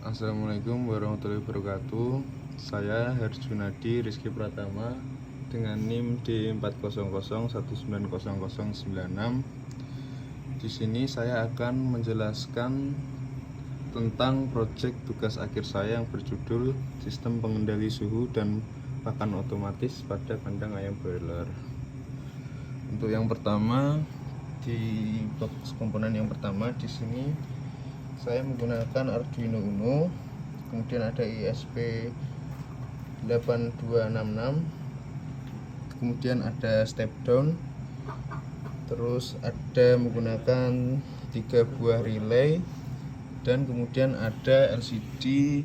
Assalamualaikum warahmatullahi wabarakatuh. Saya Herjunadi Rizky Pratama dengan NIM D400190096. Di sini saya akan menjelaskan tentang proyek tugas akhir saya yang berjudul Sistem Pengendali Suhu dan Pakan Otomatis pada Kandang Ayam Broiler. Untuk yang pertama, di box komponen yang pertama di sini saya menggunakan Arduino Uno, kemudian ada ISP8266, kemudian ada step down, terus ada menggunakan 3 buah relay, dan kemudian ada LCD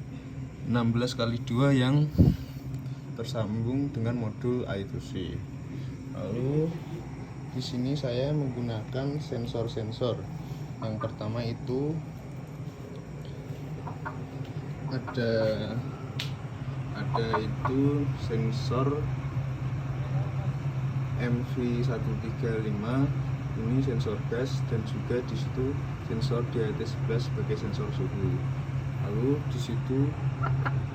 16x2 yang tersambung dengan modul I2C. Lalu di sini saya menggunakan sensor-sensor. Yang pertama itu ada itu sensor MV135, ini sensor gas, dan juga di situ sensor DHT11 sebagai sensor suhu. Lalu di situ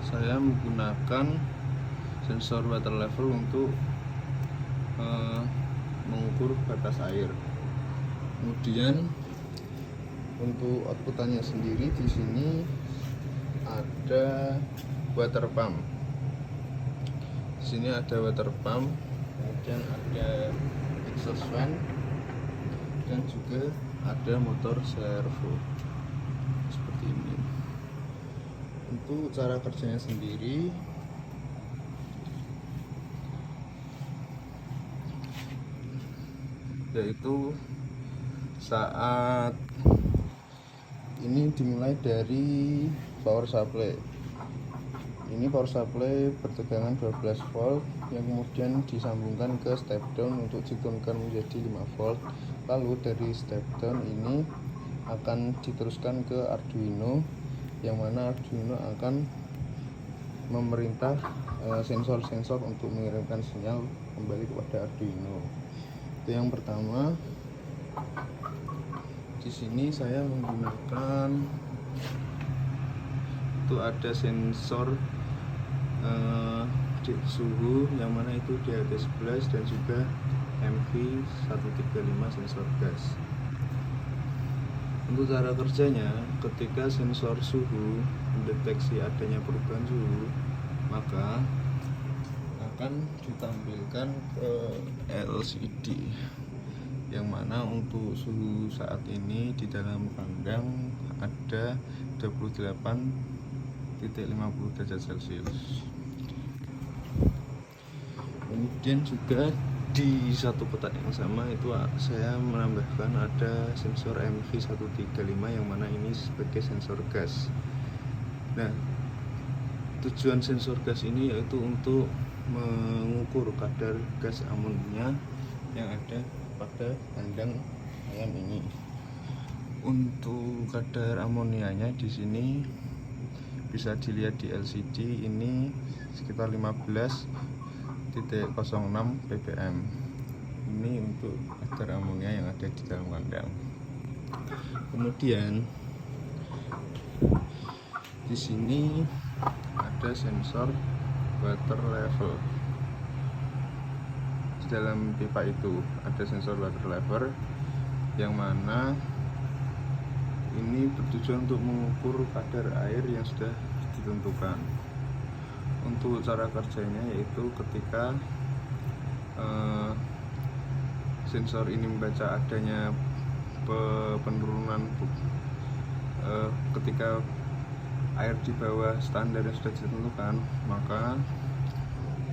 saya menggunakan sensor water level untuk mengukur batas air. Kemudian untuk outputannya sendiri di sini ada water pump. Di sini ada water pump, kemudian ada exhaust fan, dan juga ada motor servo seperti ini. Untuk cara kerjanya sendiri, yaitu saat ini dimulai dari power supply. Ini power supply bertegangan 12 volt yang kemudian disambungkan ke step down untuk diturunkan menjadi 5 volt. Lalu dari step down ini akan diteruskan ke Arduino, yang mana Arduino akan memerintah sensor-sensor untuk mengirimkan sinyal kembali kepada Arduino. Itu yang pertama. Di sini saya menggunakan itu ada sensor suhu, yang mana itu DHT11 dan juga MV135 sensor gas. Untuk cara kerjanya, ketika sensor suhu mendeteksi adanya perubahan suhu, maka akan ditampilkan ke LCD, yang mana untuk suhu saat ini di dalam kandang ada 28,50 derajat Celcius. Kemudian juga di satu kotak yang sama itu saya menambahkan ada sensor MV135, yang mana ini sebagai sensor gas. Nah, tujuan sensor gas ini yaitu untuk mengukur kadar gas amonia yang ada pada kandang ayam ini. Untuk kadar amonianya di sini bisa dilihat di LCD, ini sekitar 15,06 ppm. Ini untuk kadar amonia yang ada di dalam kandang. Kemudian di sini ada sensor water level. Di dalam pipa itu ada sensor water level, yang mana ini bertujuan untuk mengukur kadar air yang sudah ditentukan. Untuk cara kerjanya yaitu ketika sensor ini membaca adanya penurunan ketika air di bawah standar yang sudah ditentukan, maka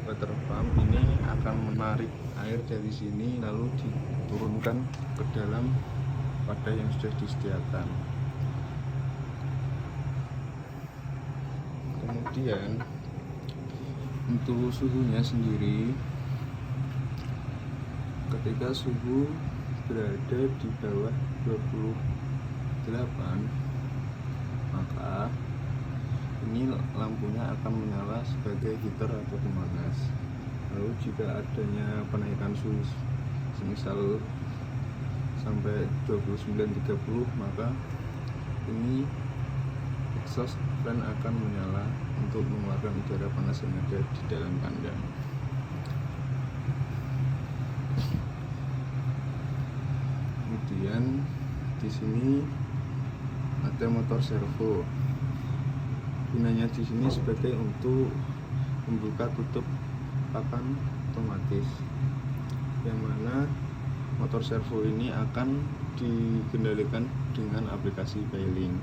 water pump ini akan menarik air dari sini lalu diturunkan ke dalam wadah yang sudah disediakan. Kemudian untuk suhunya sendiri, ketika suhu berada di bawah 28, maka ini lampunya akan menyala sebagai heater atau pemanas. Lalu jika adanya penaikan suhu semisal sampai 29-30, maka ini exhaust fan akan menyala untuk mengeluarkan udara panas yang ada di dalam kandang. Kemudian di sini ada motor servo. Gunanya di sini sebagai untuk membuka tutup pakan otomatis, yang mana motor servo ini akan dikendalikan dengan aplikasi Pailing.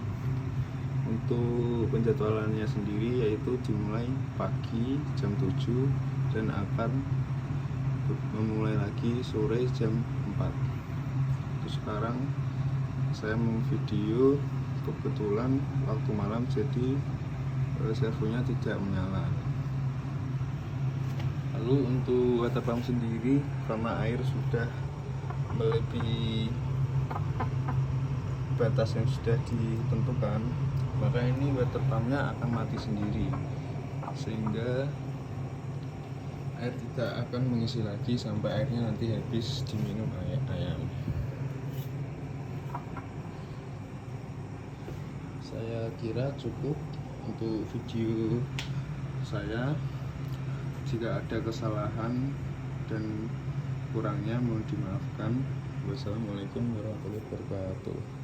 Untuk penjadwalannya sendiri yaitu dimulai pagi jam 7 dan akan memulai lagi sore jam 4. Sekarang saya mau video, kebetulan waktu malam jadi servonya tidak menyala. Lalu untuk water pump sendiri, karena air sudah melebihi batas yang sudah ditentukan, maka ini water pumpnya akan mati sendiri, sehingga air tidak akan mengisi lagi sampai airnya nanti habis diminum ayam. Saya kira cukup untuk video saya. Jika ada kesalahan dan kurangnya mohon dimaafkan. Wassalamualaikum warahmatullahi wabarakatuh.